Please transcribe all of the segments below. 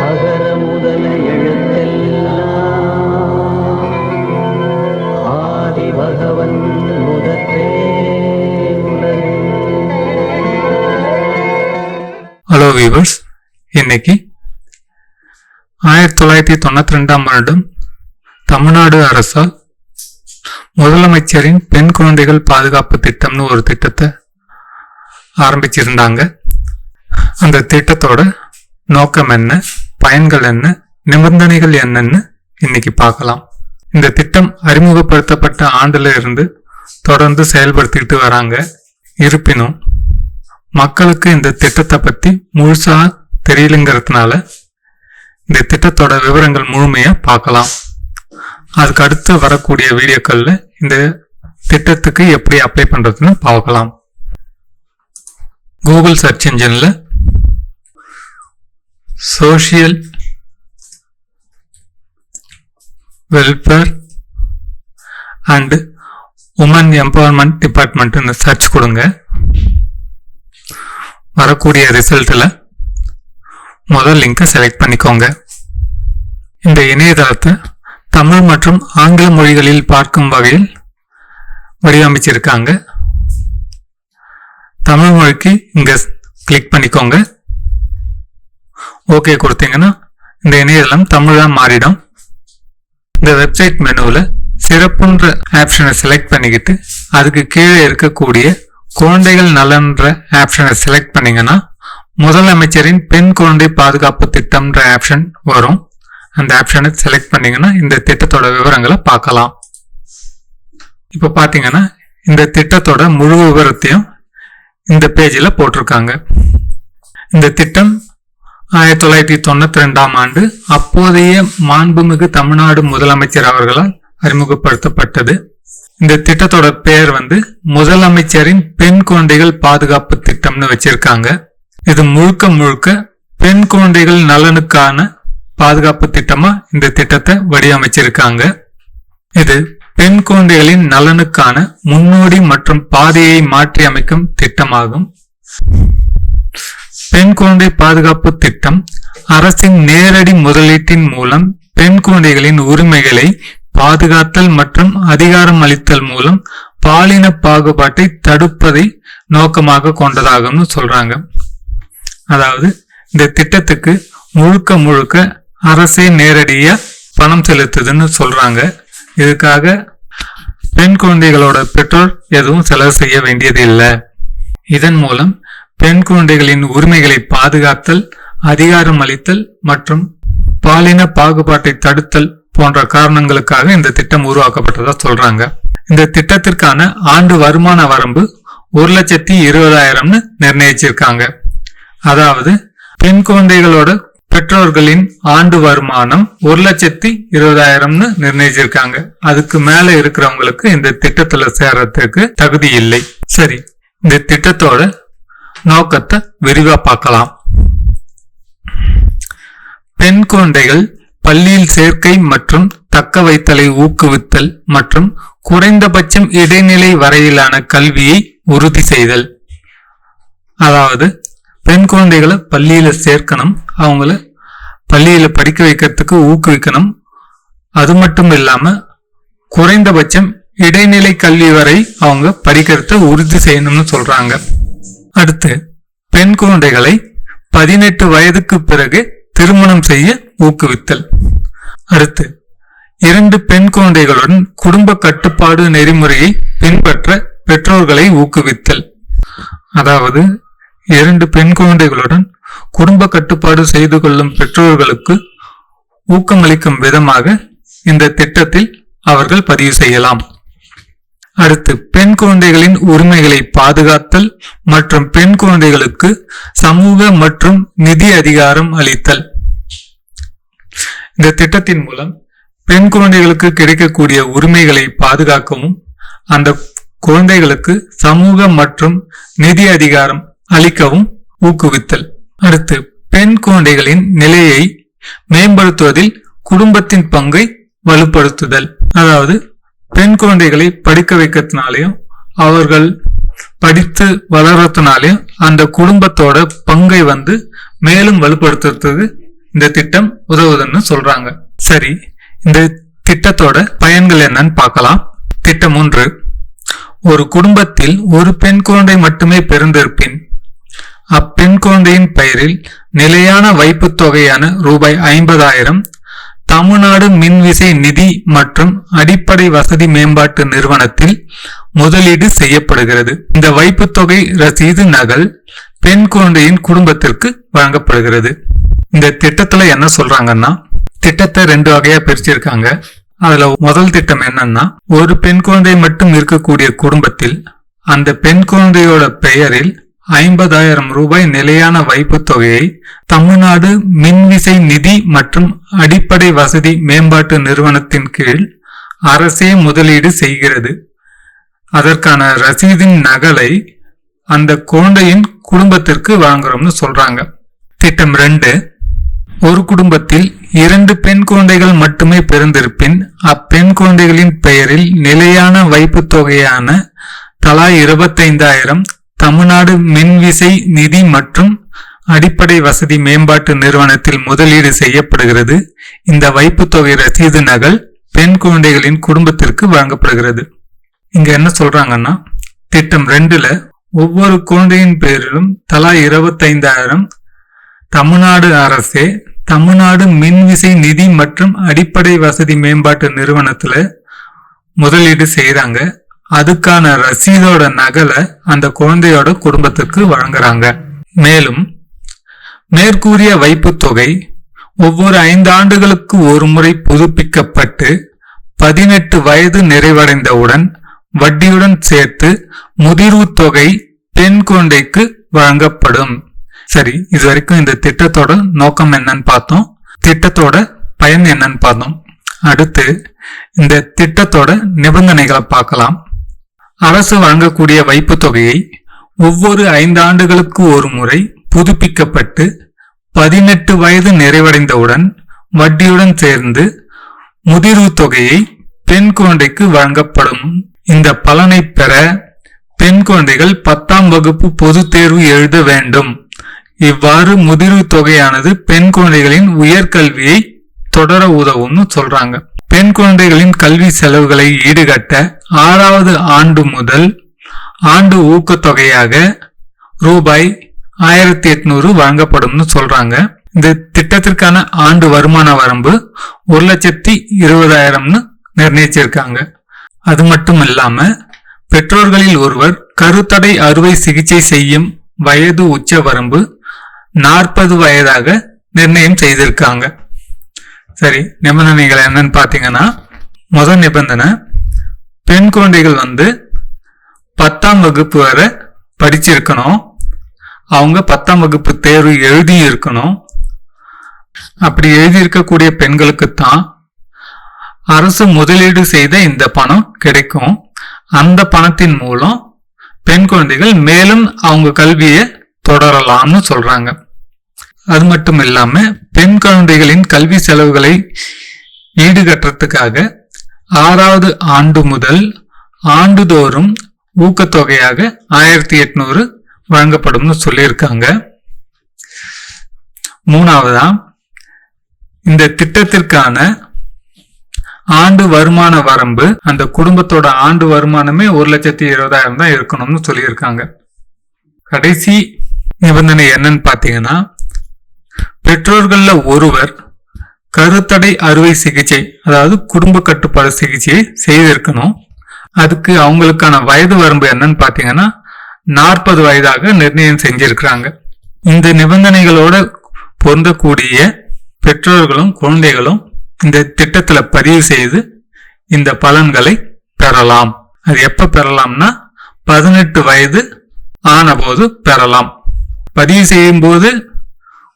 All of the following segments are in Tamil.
அகர முதல எழுத்தெல்லாம் ஆதி பகவன் முதற்றே உலகு. ஹலோ வியூவர்ஸ், இன்னைக்கு 1992ஆம் வருடம் தமிழ்நாடு அரசால் முதலமைச்சரின் பெண் குழந்தைகள் பாதுகாப்பு திட்டம்னு ஒரு திட்டத்தை ஆரம்பிச்சிருந்தாங்க. அந்த திட்டத்தோட நோக்கம் என்ன, பயன்கள் என்ன, நிபந்தனைகள் என்னன்னு இன்னைக்கு பார்க்கலாம். இந்த திட்டம் அறிமுகப்படுத்தப்பட்ட ஆண்டுல இருந்து தொடர்ந்து செயல்படுத்திக்கிட்டு வராங்க. இருப்பினும் மக்களுக்கு இந்த திட்டத்தை பத்தி முழுசா தெரியலங்கிறதுனால இந்த திட்டத்தோட விவரங்கள் முழுமையா பார்க்கலாம். அதுக்கு அடுத்து வரக்கூடிய வீடியோக்கள்ல இந்த திட்டத்துக்கு எப்படி அப்ளை பண்றதுன்னு பார்க்கலாம். கூகுள் சர்ச் இன்ஜின்ல social welfare and women empowerment department search கொடுங்க. வரக்கூடிய ரிசல்ட்ல முதல் லிங்கை செலக்ட் பண்ணிக்கோங்க. இந்த இணையதளத்தை தமிழ் மற்றும் ஆங்கில மொழிகளில் பார்க்கும் வகையில் வடிவமைச்சிருக்காங்க. தமிழ் மொழிக்கு இங்க கிளிக் பண்ணிக்கோங்க. ஓகே கொடுத்தீங்கன்னா இந்த இணையதளம் தமிழா மாறிடும். இந்த வெப்சைட் மெனுவில் சிறப்புன்ற ஆப்ஷனை செலக்ட் பண்ணிக்கிட்டு அதுக்கு கீழே இருக்கக்கூடிய குழந்தைகள் நலன்ற ஆப்ஷனை செலக்ட் பண்ணீங்கன்னா முதலமைச்சரின் பெண் குழந்தை பாதுகாப்பு திட்டம்ன்ற ஆப்ஷன் வரும். அந்த ஆப்ஷனை செலக்ட் பண்ணீங்கன்னா இந்த திட்டத்தோட விவரங்களை பார்க்கலாம். இப்ப பாத்தீங்கன்னா இந்த திட்டத்தோட முழு விவரத்தையும் இந்த பேஜில் போட்டிருக்காங்க. இந்த திட்டம் 1992ஆம் ஆண்டு அப்போதைய மாண்புமிகு தமிழ்நாடு முதலமைச்சர் அவர்களால் அறிமுகப்படுத்தப்பட்டது. இந்த திட்டத்தோட பெயர் முதலமைச்சரின் பெண் குழந்தைகள் பாதுகாப்பு திட்டம்னு வச்சிருக்காங்க. இது முழுக்க முழுக்க பெண் குழந்தைகள் நலனுக்கான பாதுகாப்பு திட்டமா இந்த திட்டத்தை வடிவமைச்சிருக்காங்க. இது பெண் குழந்தைகளின் நலனுக்கான முன்னோடி மற்றும் பாதையை மாற்றி அமைக்கும் திட்டமாகும். பெண் குழந்தை பாதுகாப்பு திட்டம் அரசின் நேரடி முதலீட்டின் மூலம் பெண் குழந்தைகளின் உரிமைகளை பாதுகாத்தல் மற்றும் அதிகாரம் அளித்தல் மூலம் பாலின பாகுபாட்டை தடுப்பதை நோக்கமாக கொண்டதாகும்னு சொல்றாங்க. அதாவது இந்த திட்டத்துக்கு முழுக்க முழுக்க அரசே நேரடியா பணம் செலுத்துதுன்னு சொல்றாங்க. இதுக்காக பெண் குழந்தைகளோட பெற்றோர் எதுவும் செலவு செய்ய வேண்டியது இல்லை. இதன் மூலம் பெண் குழந்தைகளின் உரிமைகளை பாதுகாத்தல், அதிகாரம் அளித்தல் மற்றும் பாலின பாகுபாட்டை தடுத்தல் போன்ற காரணங்களுக்காக இந்த திட்டம் உருவாக்கப்பட்டதா சொல்றாங்க. இந்த திட்டத்திற்கான ஆண்டு வருமான வரம்பு 1,20,000 நிர்ணயிச்சிருக்காங்க. அதாவது பெண் குழந்தைகளோட பெற்றோர்களின் ஆண்டு வருமானம் 1,20,000 நிர்ணயிச்சிருக்காங்க. அதுக்கு மேல இருக்கிறவங்களுக்கு இந்த திட்டத்துல சேர்றதுக்கு தகுதி இல்லை. சரி, இந்த திட்டத்தோட நோக்கத்தை விரிவா பார்க்கலாம். பெண் குழந்தைகள் பள்ளியில் சேர்க்கை மற்றும் தக்க வைத்தலை ஊக்குவித்தல் மற்றும் குறைந்தபட்சம் இடைநிலை வரையிலான கல்வியை உறுதி செய்தல். அதாவது பெண் குழந்தைகளை பள்ளியில சேர்க்கணும், அவங்கள பள்ளியில படிக்க வைக்கிறதுக்கு ஊக்குவிக்கணும். அது மட்டும் இல்லாம குறைந்தபட்சம் இடைநிலை கல்வி வரை அவங்க படிக்கிறத உறுதி செய்யணும்னு சொல்றாங்க. அடுத்து பெண் குழந்தைகளை 18 வயதுக்கு பிறகு திருமணம் செய்ய ஊக்குவித்தல். அடுத்து 2 பெண் குழந்தைகளுடன் குடும்ப கட்டுப்பாடு நெறிமுறையை பின்பற்ற பெற்றோர்களை ஊக்குவித்தல். அதாவது 2 பெண் குழந்தைகளுடன் குடும்ப கட்டுப்பாடு செய்து கொள்ளும் பெற்றோர்களுக்கு ஊக்கமளிக்கும் விதமாக இந்த திட்டத்தில் அவர்கள் பதிவு செய்யலாம். அடுத்து பெண் குழந்தைகளின் உரிமைகளை பாதுகாத்தல் மற்றும் பெண் குழந்தைகளுக்கு சமூக மற்றும் நிதி அதிகாரம் அளித்தல். இந்த திட்டத்தின் மூலம் பெண் குழந்தைகளுக்கு கிடைக்கக்கூடிய உரிமைகளை பாதுகாக்கவும் அந்த குழந்தைகளுக்கு சமூக மற்றும் நிதி அதிகாரம் அளிக்கவும் ஊக்குவித்தல். அடுத்து பெண் குழந்தைகளின் நிலையை மேம்படுத்துவதில் குடும்பத்தின் பங்கை வலுப்படுத்துதல். அதாவது பெண் குழந்தைகளை படிக்க வைக்கிறதுனாலையும் அவர்கள் படித்து வளர்றதுனாலே அந்த குடும்பத்தோட பங்கை மேலும் வலுப்படுத்துறதுக்கு இந்த திட்டம் உதவுதுன்னு சொல்றாங்க. சரி, இந்த திட்டத்தோட பயன்கள் என்னன்னு பார்க்கலாம். திட்டம் 3. ஒரு குடும்பத்தில் ஒரு பெண் குழந்தை மட்டுமே பிறந்திருப்பின் அப்பெண் குழந்தையின் பெயரில் நிலையான வைப்புத் தொகையான ரூபாய் 50,000 தமிழ்நாடு மின்விசை நிதி மற்றும் அடிப்படை வசதி மேம்பாட்டு நிறுவனத்தில் முதலீடு செய்யப்படுகிறது. இந்த வைப்புத் தொகை ரசீது நகல் பெண் குழந்தையின் குடும்பத்திற்கு வழங்கப்படுகிறது. இந்த திட்டத்துல என்ன சொல்றாங்கன்னா, திட்டத்தை 2 வகையா பிரிச்சிருக்காங்க. அதுல முதல் திட்டம் என்னன்னா, ஒரு பெண் குழந்தை மட்டும் இருக்கக்கூடிய குடும்பத்தில் அந்த பெண் குழந்தையோட பெயரில் 50,000 ரூபாய் நிலையான வைப்புத் தொகையை தமிழ்நாடு மின்விசை நிதி மற்றும் அடிப்படை வசதி மேம்பாட்டு நிறுவனத்தின் கீழ் அரசே முதலீடு செய்கிறது. அதற்கான ரசீதின் நகலை அந்த குழந்தையின் குடும்பத்திற்கு வழங்குறோம்னு சொல்றாங்க. திட்டம் 2. ஒரு குடும்பத்தில் 2 பெண் குழந்தைகள் மட்டுமே பிறந்திருப்பின் அப்பெண் குழந்தைகளின் பெயரில் நிலையான வைப்புத் தொகையான தலா 25,000 தமிழ்நாடு மின்விசை நிதி மற்றும் அடிப்படை வசதி மேம்பாட்டு நிறுவனத்தில் முதலீடு செய்யப்படுகிறது. இந்த வைப்புத் தொகை ரசீது நகல் பெண் குழந்தைகளின் குடும்பத்திற்கு வழங்கப்படுகிறது. இங்க என்ன சொல்றாங்கன்னா, திட்டம் 2ல ஒவ்வொரு குழந்தையின் பேரிலும் தலா 25,000 தமிழ்நாடு அரசே தமிழ்நாடு மின்விசை நிதி மற்றும் அடிப்படை வசதி மேம்பாட்டு நிறுவனத்துல முதலீடு செய்யறாங்க. அதுக்கான ரசீதோட நகலை அந்த குழந்தையோட குடும்பத்துக்கு வழங்குறாங்க. மேலும் மேற்கூறிய வைப்புத் தொகை ஒவ்வொரு 5 ஆண்டுகளுக்கு ஒரு முறை புதுப்பிக்கப்பட்டு 18 வயது நிறைவடைந்தவுடன் வட்டியுடன் சேர்த்து முதிர்வு தொகை பெண் குழந்தைக்கு வழங்கப்படும். சரி, இதுவரைக்கும் இந்த திட்டத்தோட நோக்கம் என்னன்னு பார்த்தோம், திட்டத்தோட பயன் என்னன்னு பார்த்தோம். அடுத்து இந்த திட்டத்தோட நிபந்தனைகளை பார்க்கலாம். அரசு வழங்கக்கூடிய வைப்புத் தொகையை ஒவ்வொரு 5 ஆண்டுகளுக்கு ஒரு முறை புதுப்பிக்கப்பட்டு 18 வயது நிறைவடைந்தவுடன் வட்டியுடன் சேர்ந்து முதிர்வு தொகையை பெண் குழந்தைக்கு வழங்கப்படும். இந்த பலனை பெற பெண் குழந்தைகள் 10ஆம் வகுப்பு பொதுத் தேர்வு எழுத வேண்டும். இவ்வாறு முதிர்வு தொகையானது பெண் குழந்தைகளின் உயர்கல்வியை தொடர உதவும்னு சொல்றாங்க. பெண் குழந்தைகளின் கல்வி செலவுகளை ஈடுகட்ட 6வது ஆண்டு முதல் ஆண்டு ஊக்கத்தொகையாக ரூபாய் 1,800 வழங்கப்படும்னு சொல்றாங்க. இந்த திட்டத்திற்கான ஆண்டு வருமான வரம்பு 1,20,000 நிர்ணயிச்சிருக்காங்க. அது மட்டும் இல்லாம பெற்றோர்களில் ஒருவர் கருத்தடை அறுவை சிகிச்சை செய்யும் வயது உச்ச வரம்பு 40 வயதாக நிர்ணயம் செய்திருக்காங்க. சரி, நிபந்தனைகள் என்னன்னு பாத்தீங்கன்னா, முதல் நிபந்தனை, பெண் குழந்தைகள் 10ஆம் வகுப்பு வரை படிச்சிருக்கணும். அவங்க 10ஆம் வகுப்பு தேர்வு எழுதி இருக்கணும். அப்படி எழுதி இருக்கக்கூடிய பெண்களுக்குத்தான் அரசு முதலீடு செய்த இந்த பணம் கிடைக்கும். அந்த பணத்தின் மூலம் பெண் குழந்தைகள் மேலும் அவங்க கல்வியை தொடரலாம்னு சொல்றாங்க. அது மட்டும் இல்லாம பெண் குழந்தைகளின் கல்வி செலவுகளை ஈடுகட்டுறதுக்காக 6வது ஆண்டு முதல் ஆண்டுதோறும் ஊக்கத்தொகையாக 1,800 வழங்கப்படும்னு சொல்லியிருக்காங்க. 3வதா, இந்த திட்டத்திற்கான ஆண்டு வருமான வரம்பு, அந்த குடும்பத்தோட ஆண்டு வருமானமே 1,20,000 தான் இருக்கணும்னு சொல்லியிருக்காங்க. கடைசி நிபந்தனை என்னன்னு பாத்தீங்கன்னா, பெற்றோர்கள்ல ஒருவர் கருத்தடை அறுவை சிகிச்சை, அதாவது குடும்ப கட்டுப்பாடு சிகிச்சையை செய்திருக்கணும். அதுக்கு அவங்களுக்கான வயது வரம்பு என்னன்னு பாத்தீங்கன்னா 40 வயதாக நிர்ணயம் செஞ்சிருக்கிறாங்க. இந்த நிபந்தனைகளோட பொருந்தக்கூடிய பெற்றோர்களும் குழந்தைகளும் இந்த திட்டத்துல பதிவு செய்து இந்த பலன்களை பெறலாம். அது எப்ப பெறலாம்னா 18 வயது ஆன போது பெறலாம். பதிவு செய்யும் போது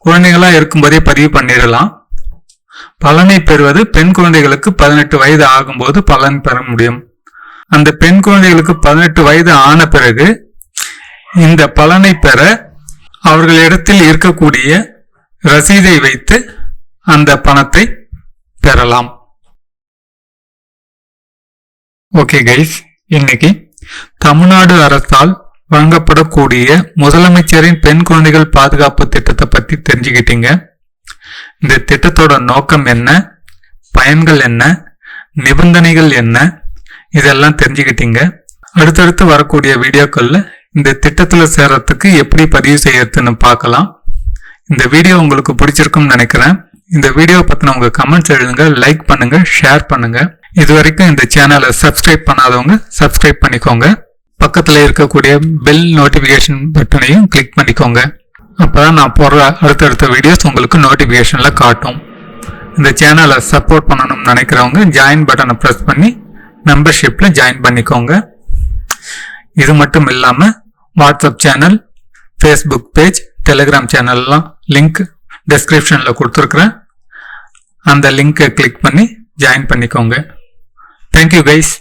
குழந்தைகளா இருக்கும்போதே பதிவு பண்ணிடலாம். பலனை பெறுவது பெண் குழந்தைகளுக்கு 18 வயது ஆகும்போது பலன் பெற முடியும். அந்த பெண் குழந்தைகளுக்கு 18 வயது ஆன பிறகு இந்த பலனை பெற அவர்களிடத்தில் இருக்கக்கூடிய ரசீதை வைத்து அந்த பணத்தை பெறலாம். ஓகே கைஸ், இன்னைக்கு தமிழ்நாடு அரசால் வழங்கப்படக்கூடிய முதலமைச்சரின் பெண் குழந்தைகள் பாதுகாப்பு திட்டத்தை பத்தி தெரிஞ்சுக்கிட்டீங்க. இந்த திட்டத்தோட நோக்கம் என்ன, பயன்கள் என்ன, நிபந்தனைகள் என்ன, இதெல்லாம் தெரிஞ்சுக்கிட்டீங்க. அடுத்தடுத்து வரக்கூடிய வீடியோக்கள்ல இந்த திட்டத்துல சேர்றதுக்கு எப்படி பதிவு செய்யறதுன்னு பார்க்கலாம். இந்த வீடியோ உங்களுக்கு பிடிச்சிருக்கும்னு நினைக்கிறேன். இந்த வீடியோ பத்தின உங்க கமெண்ட்ஸ் எழுதுங்க, லைக் பண்ணுங்க, ஷேர் பண்ணுங்க. இது வரைக்கும் இந்த சேனலை சப்ஸ்கிரைப் பண்ணாதவங்க சப்ஸ்கிரைப் பண்ணிக்கோங்க. பக்கத்துல இருக்கக்கூடிய பெல் நோட்டிபிகேஷன் பட்டனையும் கிளிக் பண்ணிக்கோங்க. அப்பதான் நான் போடுற அடுத்தடுத்த வீடியோஸ் உங்களுக்கு நோட்டிபிகேஷன்ல காட்டும். இந்த சேனலை சப்போர்ட் பண்ணணும்னு நினைக்கிறவங்க ஜாயின் பட்டனை பிரஸ் பண்ணி மெம்பர்ஷிப்ல ஜாயின் பண்ணிக்கோங்க. இது மட்டும் இல்லாம WhatsApp channel, Facebook page, Telegram சேனல்லாம் லிங்க் டெஸ்கிரிப்ஷன்ல கொடுத்துருக்குறேன். அந்த லிங்கை கிளிக் பண்ணி ஜாயின் பண்ணிக்கோங்க. Thank you guys.